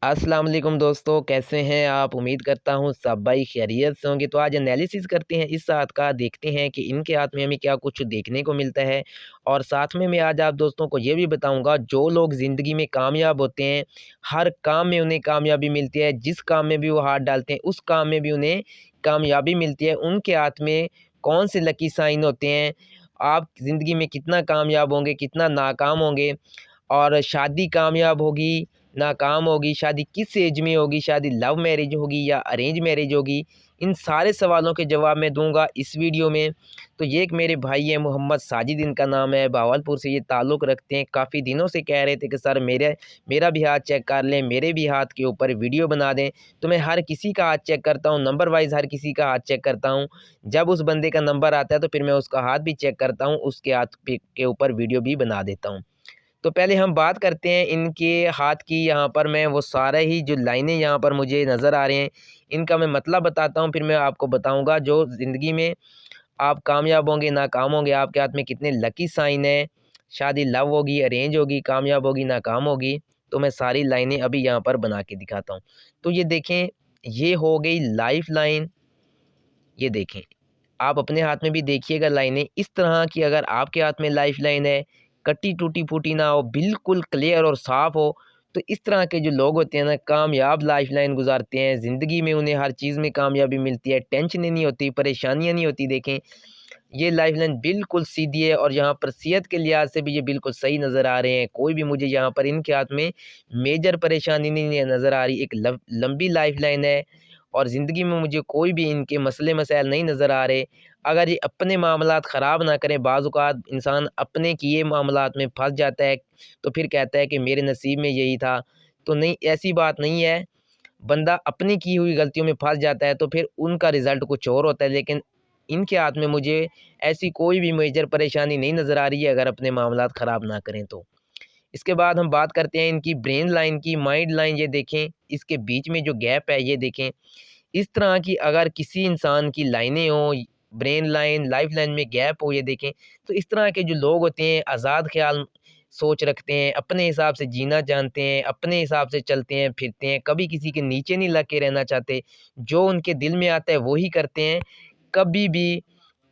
अस्सलाम वालेकुम दोस्तों, कैसे हैं आप? उम्मीद करता हूँ सब भाई खैरियत से होंगे। तो आज एनालिसिस करते हैं इस साथ का, देखते हैं कि इनके हाथ में हमें क्या कुछ देखने को मिलता है। और साथ में मैं आज आप दोस्तों को ये भी बताऊँगा, जो लोग ज़िंदगी में कामयाब होते हैं, हर काम में उन्हें कामयाबी मिलती है, जिस काम में भी वो हाथ डालते हैं, उस काम में भी उन्हें कामयाबी मिलती है। उनके हाथ में कौन से लकी साइन होते हैं, आप ज़िंदगी में कितना कामयाब होंगे, कितना नाकाम होंगे, और शादी कामयाब होगी, नाकाम होगी, शादी किस एज में होगी, शादी लव मैरिज होगी या अरेंज मैरिज होगी, इन सारे सवालों के जवाब मैं दूंगा इस वीडियो में। तो ये एक मेरे भाई हैं, मोहम्मद साजिद इनका नाम है, बहावलपुर से ये ताल्लुक़ रखते हैं। काफ़ी दिनों से कह रहे थे कि सर मेरा भी हाथ चेक कर लें, मेरे भी हाथ के ऊपर वीडियो बना दें। तो मैं हर किसी का हाथ चेक करता हूँ, नंबर वाइज़ हर किसी का हाथ चेक करता हूँ। जब उस बंदे का नंबर आता है तो फिर मैं उसका हाथ भी चेक करता हूँ, उसके हाथ के ऊपर वीडियो भी बना देता हूँ। तो पहले हम बात करते हैं इनके हाथ की। यहाँ पर मैं वो सारे ही जो लाइनें यहाँ पर मुझे नज़र आ रहे हैं, इनका मैं मतलब बताता हूँ, फिर मैं आपको बताऊँगा जो ज़िंदगी में आप कामयाब होंगे, नाकाम होंगे, आपके हाथ में कितने लकी साइन हैं, शादी लव होगी, अरेंज होगी, कामयाब होगी, नाकाम होगी। तो मैं सारी लाइनें अभी यहाँ पर बना के दिखाता हूँ। तो ये देखें, ये हो गई लाइफ लाइन। ये देखें, आप अपने हाथ में भी देखिएगा लाइनें इस तरह की। अगर आपके हाथ में लाइफ लाइन है, कटी टूटी फूटी ना हो, बिल्कुल क्लियर और साफ हो, तो इस तरह के जो लोग होते हैं ना, कामयाब लाइफ लाइन गुजारते हैं। ज़िंदगी में उन्हें हर चीज़ में कामयाबी मिलती है, टेंशन नहीं होती, परेशानियां नहीं होती। देखें, ये लाइफ लाइन बिल्कुल सीधी है और यहाँ पर सेहत के लिहाज से भी ये बिल्कुल सही नज़र आ रहे हैं। कोई भी मुझे यहाँ पर इनके हाथ में मेजर परेशानी नहीं नज़र आ रही। एक लंबी लाइफ लाइन है और ज़िंदगी में मुझे कोई भी इनके मसले मसाइल नहीं नज़र आ रहे। अगर ये अपने मामलात ख़राब ना करें, बाज़ औक़ात इंसान अपने किए मामलात में फँस जाता है, तो फिर कहता है कि मेरे नसीब में यही था। तो नहीं, ऐसी बात नहीं है। बंदा अपनी की हुई गलतियों में फँस जाता है तो फिर उनका रिज़ल्ट कुछ और होता है। लेकिन इनके हाथ में मुझे ऐसी कोई भी मेजर परेशानी नहीं नज़र आ रही है, अगर अपने मामलात ख़राब ना करें तो। इसके बाद हम बात करते हैं इनकी ब्रेन लाइन की, माइंड लाइन। ये देखें, इसके बीच में जो गैप है, ये देखें। इस तरह की अगर किसी इंसान की लाइनें हों, ब्रेन लाइन, लाइफ लाइन में गैप हो, ये देखें, तो इस तरह के जो लोग होते हैं आज़ाद ख़्याल सोच रखते हैं, अपने हिसाब से जीना जानते हैं, अपने हिसाब से चलते हैं फिरते हैं, कभी किसी के नीचे नहीं लग के रहना चाहते। जो उनके दिल में आता है वो ही करते हैं, कभी भी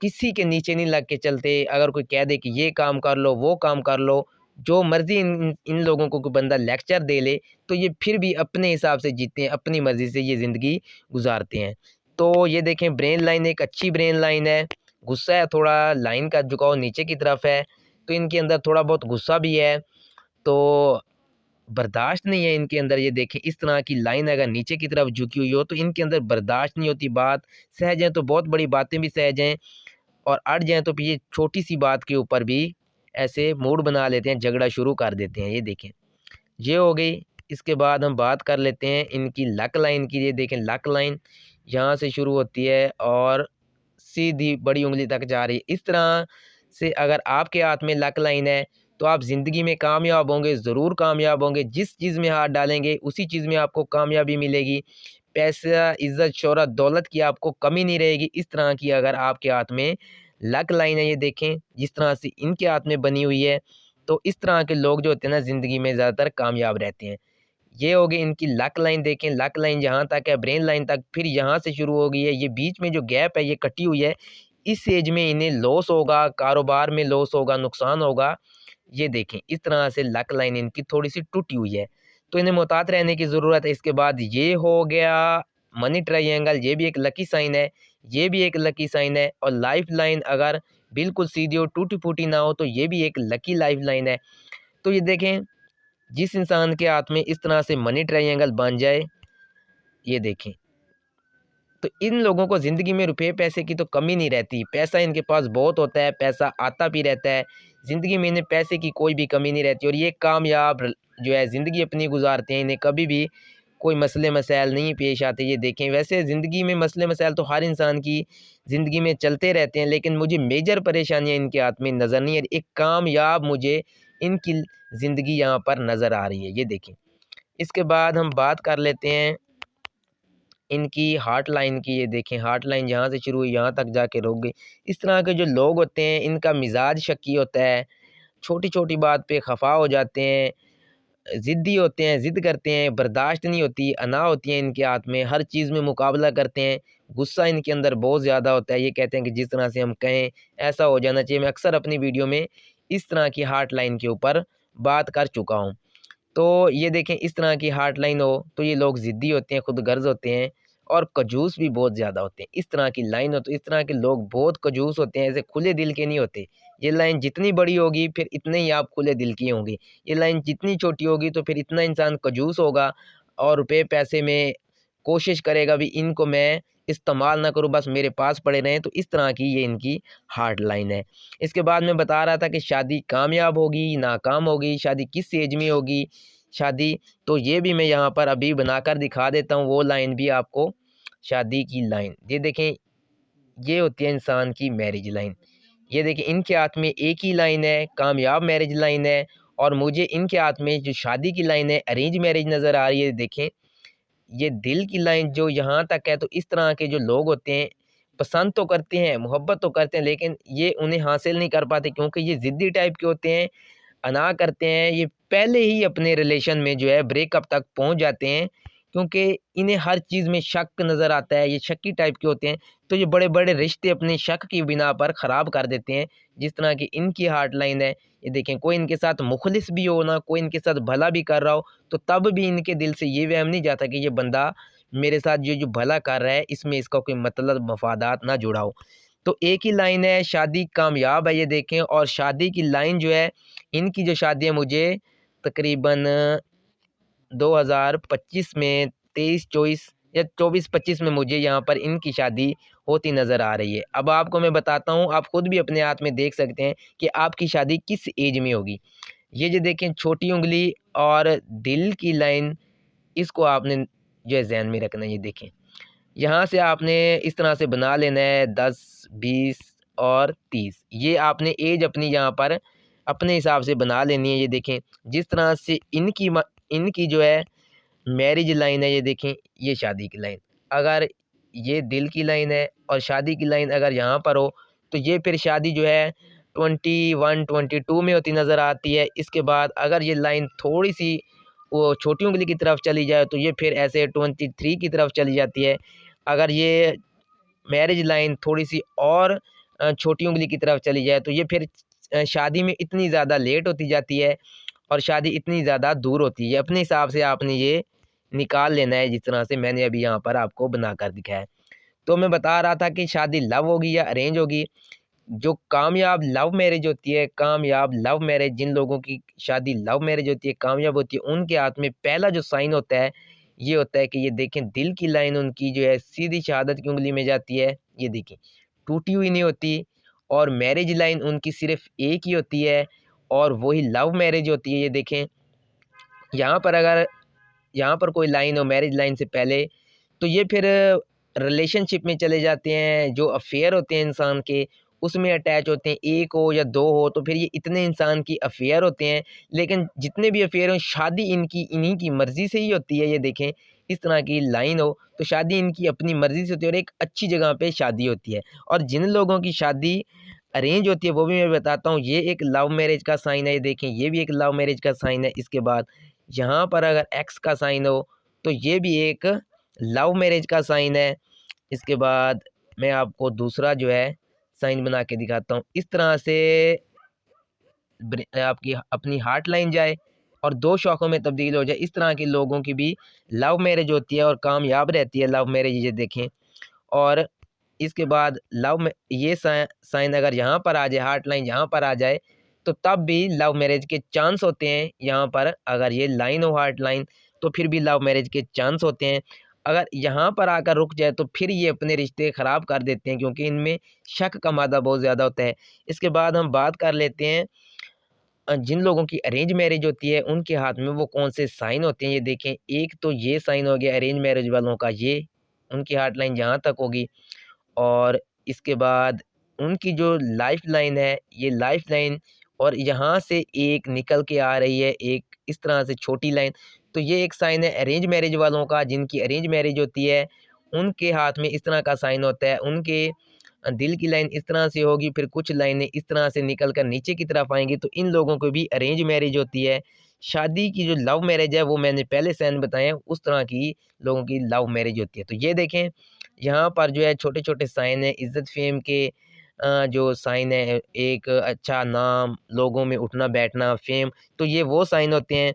किसी के नीचे नहीं लग के चलते। अगर कोई कह दे कि ये काम कर लो, वो काम कर लो, जो मर्ज़ी इन इन लोगों को कोई बंदा लेक्चर दे ले, तो ये फिर भी अपने हिसाब से जीते हैं, अपनी मर्ज़ी से ये ज़िंदगी गुज़ारते हैं। तो ये देखें, ब्रेन लाइन एक अच्छी ब्रेन लाइन है। गुस्सा है थोड़ा, लाइन का झुकाव नीचे की तरफ है, तो इनके अंदर थोड़ा बहुत गुस्सा भी है। तो बर्दाश्त नहीं है इनके अंदर। ये देखें, इस तरह की लाइन अगर नीचे की तरफ झुकी हुई हो तो इनके अंदर बर्दाश्त नहीं होती बात। सहज हैं तो बहुत बड़ी बातें भी सहज हैं, और अड़ जाएँ तो फिर ये छोटी-सी बात के ऊपर भी ऐसे मूड बना लेते हैं, झगड़ा शुरू कर देते हैं। ये देखें, ये हो गई। इसके बाद हम बात कर लेते हैं इनकी लक लाइन की। ये देखें, लक लाइन यहाँ से शुरू होती है और सीधी बड़ी उँगली तक जा रही है। इस तरह से अगर आपके हाथ में लक लाइन है तो आप ज़िंदगी में कामयाब होंगे, ज़रूर कामयाब होंगे। जिस चीज़ में हाथ डालेंगे उसी चीज़ में आपको कामयाबी मिलेगी। पैसा, इज़्ज़त, शोहरत, दौलत की आपको कमी नहीं रहेगी। इस तरह की अगर आपके हाथ में लक लाइन है, ये देखें जिस तरह से इनके हाथ में बनी हुई है, तो इस तरह के लोग जो होते हैं ना, ज़िंदगी में ज़्यादातर कामयाब रहते हैं। ये हो गई इनकी लक लाइन। देखें, लक लाइन जहाँ तक है, ब्रेन लाइन तक, फिर यहाँ से शुरू हो गई है। ये बीच में जो गैप है, ये कटी हुई है। इस एज में इन्हें लॉस होगा, कारोबार में लॉस होगा, नुकसान होगा। ये देखें, इस तरह से लक लाइन इनकी थोड़ी-सी टूटी हुई है, तो इन्हें मुहतात रहने की ज़रूरत है। इसके बाद ये हो गया मनी ट्रायंगल, ये भी एक लकी साइन है, ये भी एक लकी साइन है। और लाइफ लाइन अगर बिल्कुल सीधी हो, टूटी-फूटी ना हो, तो ये भी एक लकी लाइफ लाइन है। तो ये देखें, जिस इंसान के हाथ में इस तरह से मनी ट्रायंगल बन जाए, ये देखें, तो इन लोगों को ज़िंदगी में रुपए पैसे की तो कमी नहीं रहती। पैसा इनके पास बहुत होता है, पैसा आता भी रहता है। ज़िंदगी में इन्हें पैसे की कोई भी कमी नहीं रहती और ये कामयाब जो है ज़िंदगी अपनी गुज़ारते हैं। इन्हें कभी भी कोई मसले मसाइल नहीं पेश आते। ये देखें, वैसे ज़िंदगी में मसले मसाइल तो हर इंसान की ज़िंदगी में चलते रहते हैं, लेकिन मुझे मेजर परेशानियाँ इनके हाथ में नज़र नहीं आ रही। एक कामयाब मुझे इनकी ज़िंदगी यहाँ पर नज़र आ रही है। ये देखें। इसके बाद हम बात कर लेते हैं इनकी हार्ट लाइन की। ये देखें, हार्ट लाइन यहाँ से शुरू हुई, यहाँ तक जाके रुक गई। इस तरह के जो लोग होते हैं, इनका मिजाज शक्की होता है, छोटी-छोटी बात पे खफ़ा हो जाते हैं, ज़िद्दी होते हैं, ज़िद करते हैं, बर्दाश्त नहीं होती, अना होती है इनके हाथ में, हर चीज़ में मुकाबला करते हैं, गुस्सा इनके अंदर बहुत ज़्यादा होता है। ये कहते हैं कि जिस तरह से हम कहें ऐसा हो जाना चाहिए। मैं अक्सर अपनी वीडियो में इस तरह की हॉटलाइन के ऊपर बात कर चुका हूँ। तो ये देखें, इस तरह की हॉटलाइन हो तो ये लोग ज़िद्दी होते हैं, खुदगर्ज़ होते हैं और कंजूस भी बहुत ज़्यादा होते हैं। इस तरह की लाइन हो तो इस तरह के लोग बहुत कंजूस होते हैं, ऐसे खुले दिल के नहीं होते। ये लाइन जितनी बड़ी होगी फिर इतने ही आप खुले दिल की होंगे। ये लाइन जितनी छोटी होगी तो फिर इतना इंसान कंजूस होगा और रुपए पैसे में कोशिश करेगा भी इनको मैं इस्तेमाल ना करूँ, बस मेरे पास पड़े रहें। तो इस तरह की ये इनकी हार्ड लाइन है। इसके बाद मैं बता रहा था कि शादी कामयाब होगी, नाकाम होगी, शादी किस एज में होगी शादी, तो ये भी मैं यहाँ पर अभी बनाकर दिखा देता हूँ वो लाइन भी आपको, शादी की लाइन। ये देखें, ये होती है इंसान की मैरिज लाइन। ये देखिए, इनके हाथ में एक ही लाइन है, कामयाब मैरिज लाइन है और मुझे इनके हाथ में जो शादी की लाइन है, अरेंज मैरिज नज़र आ रही है। देखें, ये दिल की लाइन जो यहाँ तक है। तो इस तरह के जो लोग होते हैं, पसंद तो करते हैं, मोहब्बत तो करते हैं, लेकिन ये उन्हें हासिल नहीं कर पाते क्योंकि ये ज़िद्दी टाइप के होते हैं, अना करते हैं। ये पहले ही अपने रिलेशन में जो है ब्रेकअप तक पहुँच जाते हैं क्योंकि इन्हें हर चीज़ में शक नज़र आता है। ये शक्की टाइप के होते हैं, तो ये बड़े-बड़े रिश्ते अपने शक की बिना पर ख़राब कर देते हैं। जिस तरह की इनकी हॉटलाइन है, ये देखें, कोई इनके साथ मुखलिस भी हो ना, कोई इनके साथ भला भी कर रहा हो, तो तब भी इनके दिल से ये वहम नहीं जाता कि ये बंदा मेरे साथ ये जो भला कर रहा है, इसमें इसका कोई मतलब मफादात ना जुड़ा हो। तो एक ही लाइन है, शादी कामयाब है, ये देखें। और शादी की लाइन जो है, इनकी जो शादी है मुझे तकरीबन 2025 में, 23-24 या 24-25 में मुझे यहाँ पर इनकी शादी होती नज़र आ रही है। अब आपको मैं बताता हूँ, आप खुद भी अपने हाथ में देख सकते हैं कि आपकी शादी किस एज में होगी। ये जो देखें, छोटी उँगली और दिल की लाइन, इसको आपने जो है ज़हन में रखना है। ये देखें, यहाँ से आपने इस तरह से बना लेना है 10, 20 और 30। ये आपने एज अपनी यहाँ पर अपने हिसाब से बना लेनी है। ये देखें, जिस तरह से इनकी जो है मैरिज लाइन है, ये देखें, ये शादी की लाइन। अगर ये दिल की लाइन है और शादी की लाइन अगर यहाँ पर हो, तो ये फिर शादी जो है 21-22 में होती नज़र आती है। इसके बाद अगर ये लाइन थोड़ी-सी वो छोटी उँगली की तरफ चली जाए, तो ये फिर ऐसे 23 की तरफ चली जाती है। अगर ये मैरिज लाइन थोड़ी-सी और छोटी उँगली की तरफ चली जाए, तो ये फिर शादी में इतनी ज़्यादा लेट होती जाती है और शादी इतनी ज़्यादा दूर होती है। अपने हिसाब से आपने ये निकाल लेना है, जिस तरह से मैंने अभी यहाँ पर आपको बनाकर दिखाया है। तो मैं बता रहा था कि शादी लव होगी या अरेंज होगी। जो कामयाब लव मैरिज होती है, कामयाब लव मैरिज, जिन लोगों की शादी लव मैरिज होती है, कामयाब होती है, उनके हाथ में पहला जो साइन होता है, ये होता है कि ये देखें, दिल की लाइन उनकी जो है सीधी शहादत की उँगली में जाती है। ये देखें, टूटी हुई नहीं होती। और मैरिज लाइन उनकी सिर्फ़ एक ही होती है और वही लव मैरिज होती है। ये देखें, यहाँ पर अगर यहाँ पर कोई लाइन हो मैरिज लाइन से पहले, तो ये फिर रिलेशनशिप में चले जाते हैं। जो अफेयर होते हैं इंसान के, उसमें अटैच होते हैं। 1 हो या 2 हो, तो फिर ये इतने इंसान की अफेयर होते हैं। लेकिन जितने भी अफेयर हों, शादी इनकी इन्हीं की मर्ज़ी से ही होती है। ये देखें, इस तरह की लाइन हो तो शादी इनकी अपनी मर्ज़ी से होती है और एक अच्छी जगह पे शादी होती है। और जिन लोगों की शादी अरेंज होती है, वो भी मैं बताता हूँ। ये एक लव मैरिज का साइन है। ये देखें, ये भी एक लव मैरिज का साइन है। इसके बाद यहाँ पर अगर एक्स का साइन हो, तो ये भी एक लव मैरिज का साइन है। इसके बाद मैं आपको दूसरा जो है साइन बना के दिखाता हूँ। इस तरह से आपकी अपनी हार्ट लाइन जाए और 2 शौकों में तब्दील हो जाए। इस तरह के लोगों की भी लव मैरिज होती है और कामयाब रहती है लव मैरिज, ये देखें। और इसके बाद लव में ये साइन अगर यहाँ पर आ जाए, हार्ट लाइन यहाँ पर आ जाए, तो तब भी लव मैरिज के चांस होते हैं। यहाँ पर अगर ये लाइन हो हार्ट लाइन, तो फिर भी लव मैरिज के चांस होते हैं। अगर यहाँ पर आकर रुक जाए, तो फिर ये अपने रिश्ते ख़राब कर देते हैं क्योंकि इनमें शक का मादा बहुत ज़्यादा होता है। इसके बाद हम बात कर लेते हैं जिन लोगों की अरेंज मैरिज होती है, उनके हाथ में वो कौन से साइन होते हैं। ये देखें, एक तो ये साइन हो गया अरेंज मैरिज वालों का, ये उनकी हार्ट लाइन यहाँ तक होगी। और इसके बाद उनकी जो लाइफ लाइन है, ये लाइफ लाइन और यहाँ से एक निकल के आ रही है एक इस तरह से छोटी लाइन। तो ये एक साइन है अरेंज मैरिज वालों का। जिनकी अरेंज मैरिज होती है, उनके हाथ में इस तरह का साइन होता है। उनके दिल की लाइन इस तरह से होगी, फिर कुछ लाइनें इस तरह से निकल कर नीचे की तरफ आएँगी, तो इन लोगों को भी अरेंज मैरिज होती है। शादी की जो लव मैरिज है वो मैंने पहले साइन बताए हैं, उस तरह की लोगों की लव मैरिज होती है। तो ये देखें यहाँ पर जो है छोटे-छोटे साइन हैं, इज़्ज़त फ़ेम के जो साइन है, एक अच्छा नाम, लोगों में उठना-बैठना, फ़ेम, तो ये वो साइन होते हैं।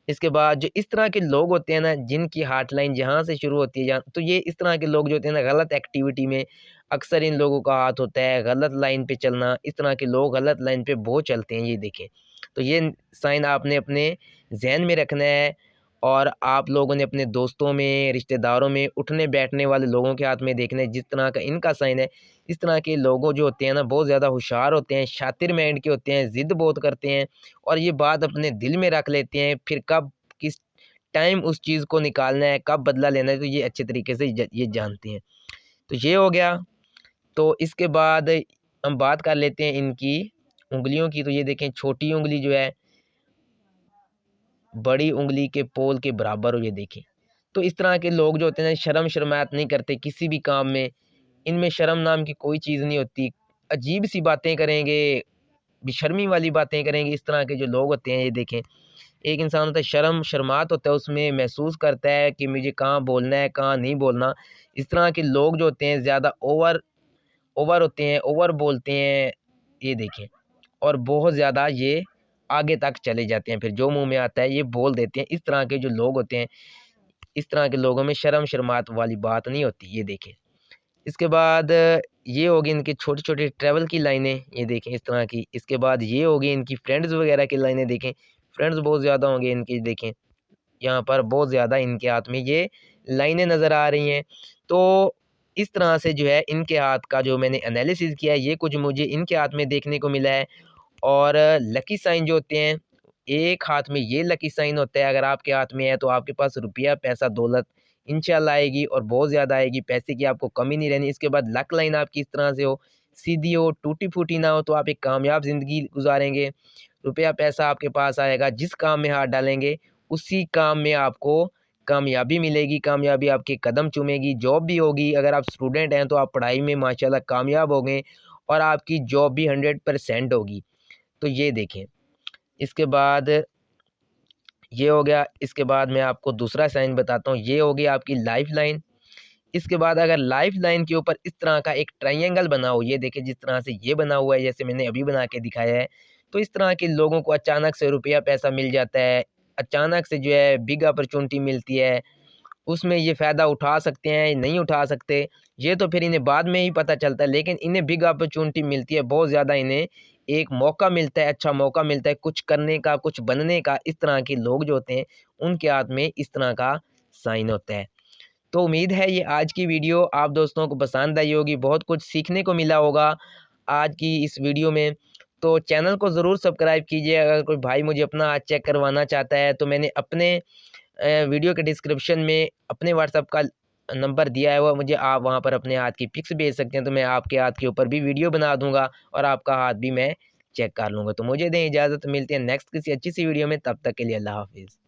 इसके बाद जो इस तरह के लोग होते हैं ना, जिनकी हॉटलाइन जहाँ से शुरू होती है जहाँ, तो ये इस तरह के लोग जो होते हैं ना गलत एक्टिविटी में अक्सर इन लोगों का हाथ होता है, गलत लाइन पे चलना, इस तरह के लोग गलत लाइन पे बहुत चलते हैं, ये देखें। तो ये साइन आपने अपने ज़हन में रखना है और आप लोगों ने अपने दोस्तों में, रिश्तेदारों में, उठने-बैठने वाले लोगों के हाथ में देखना है, जिस तरह का इनका साइन है, इस तरह के लोगों जो होते हैं ना बहुत ज़्यादा होशियार होते हैं, शातिर माइंड के होते हैं, ज़िद बहुत करते हैं और ये बात अपने दिल में रख लेते हैं, फिर कब किस टाइम उस चीज़ को निकालना है, कब बदला लेना है, तो ये अच्छे तरीके से ये जानते हैं। तो ये हो गया, तो इसके बाद हम बात कर लेते हैं इनकी उँगलियों की। तो ये देखें छोटी उँगली जो है, बड़ी उँगली के पोल के बराबर हो, ये देखें। तो इस तरह के लोग जो होते हैं ना शर्म-शर्माहट नहीं करते किसी भी काम में, इनमें शर्म नाम की कोई चीज़ नहीं होती। अजीब-सी बातें करेंगे, बेशर्मी वाली बातें करेंगे, इस तरह के जो लोग होते हैं ये देखें। एक इंसान होता है शर्मात होता है, उसमें महसूस करता है कि मुझे कहाँ बोलना है, कहाँ नहीं बोलना। इस तरह के लोग जो होते हैं ज़्यादा ओवर ओवर होते हैं, ओवर बोलते हैं, ये देखें। और बहुत ज़्यादा ये आगे तक चले जाते हैं, फिर जो मुँह में आता है ये बोल देते हैं। इस तरह के जो लोग होते हैं, इस तरह के लोगों में शर्मात वाली बात नहीं होती, ये देखें। इसके बाद ये हो गई इनकी छोटी-छोटी ट्रैवल की लाइनें, ये देखें इस तरह की। इसके बाद ये हो गई इनकी फ्रेंड्स वगैरह की लाइनें देखें, फ्रेंड्स बहुत ज़्यादा होंगे इनके देखें। यहाँ पर बहुत ज़्यादा इनके हाथ में ये लाइनें नज़र आ रही हैं। तो इस तरह से जो है इनके हाथ का जो मैंने एनालिसिस किया है, ये कुछ मुझे इनके हाथ में देखने को मिला है। और लकी साइन जो होते हैं, एक हाथ में ये लकी साइन होता है, अगर आपके हाथ में है तो आपके पास रुपया, पैसा, दौलत इंशाल्लाह आएगी और बहुत ज़्यादा आएगी, पैसे की आपको कमी नहीं रहनी। इसके बाद लक लाइन आपकी इस तरह से हो, सीधी हो, टूटी-फूटी ना हो, तो आप एक कामयाब ज़िंदगी गुज़ारेंगे। रुपया, पैसा आपके पास आएगा, जिस काम में हाथ डालेंगे, उसी काम में आपको कामयाबी मिलेगी, कामयाबी आपके कदम चूमेगी। जॉब भी होगी, अगर आप स्टूडेंट हैं तो आप पढ़ाई में माशाल्लाह कामयाब होंगे और आपकी जॉब भी 100% होगी। तो ये देखें। इसके बाद ये हो गया, इसके बाद मैं आपको दूसरा साइन बताता हूँ, ये हो गई आपकी लाइफ़ लाइन। इसके बाद अगर लाइफ़ लाइन के ऊपर इस तरह का एक ट्रायंगल बना हो, ये देखिए जिस तरह से ये बना हुआ है, जैसे मैंने अभी बना के दिखाया है, तो इस तरह के लोगों को अचानक से रुपया पैसा मिल जाता है, अचानक से जो है बिग अपॉर्च्युनिटी मिलती है। उसमें ये फ़ायदा उठा सकते हैं, नहीं उठा सकते, ये तो फिर इन्हें बाद में ही पता चलता है। लेकिन इन्हें बिग अपॉर्च्युनिटी मिलती है, बहुत ज़्यादा इन्हें एक मौका मिलता है, अच्छा मौका मिलता है कुछ करने का, कुछ बनने का। इस तरह के लोग जो होते हैं, उनके हाथ में इस तरह का साइन होता है। तो उम्मीद है ये आज की वीडियो आप दोस्तों को पसंद आई होगी, बहुत कुछ सीखने को मिला होगा आज की इस वीडियो में। तो चैनल को ज़रूर सब्सक्राइब कीजिए। अगर कोई भाई मुझे अपना हाथ चेक करवाना चाहता है तो मैंने अपने वीडियो के डिस्क्रिप्शन में अपने व्हाट्सएप का नंबर दिया है, वो मुझे आप वहाँ पर अपने हाथ की पिक्स भेज सकते हैं, तो मैं आपके हाथ के ऊपर भी वीडियो बना दूँगा और आपका हाथ भी मैं चेक कर लूँगा। तो मुझे दें इजाज़त, मिलते हैं नेक्स्ट किसी अच्छी सी वीडियो में, तब तक के लिए अल्लाह हाफ़िज़।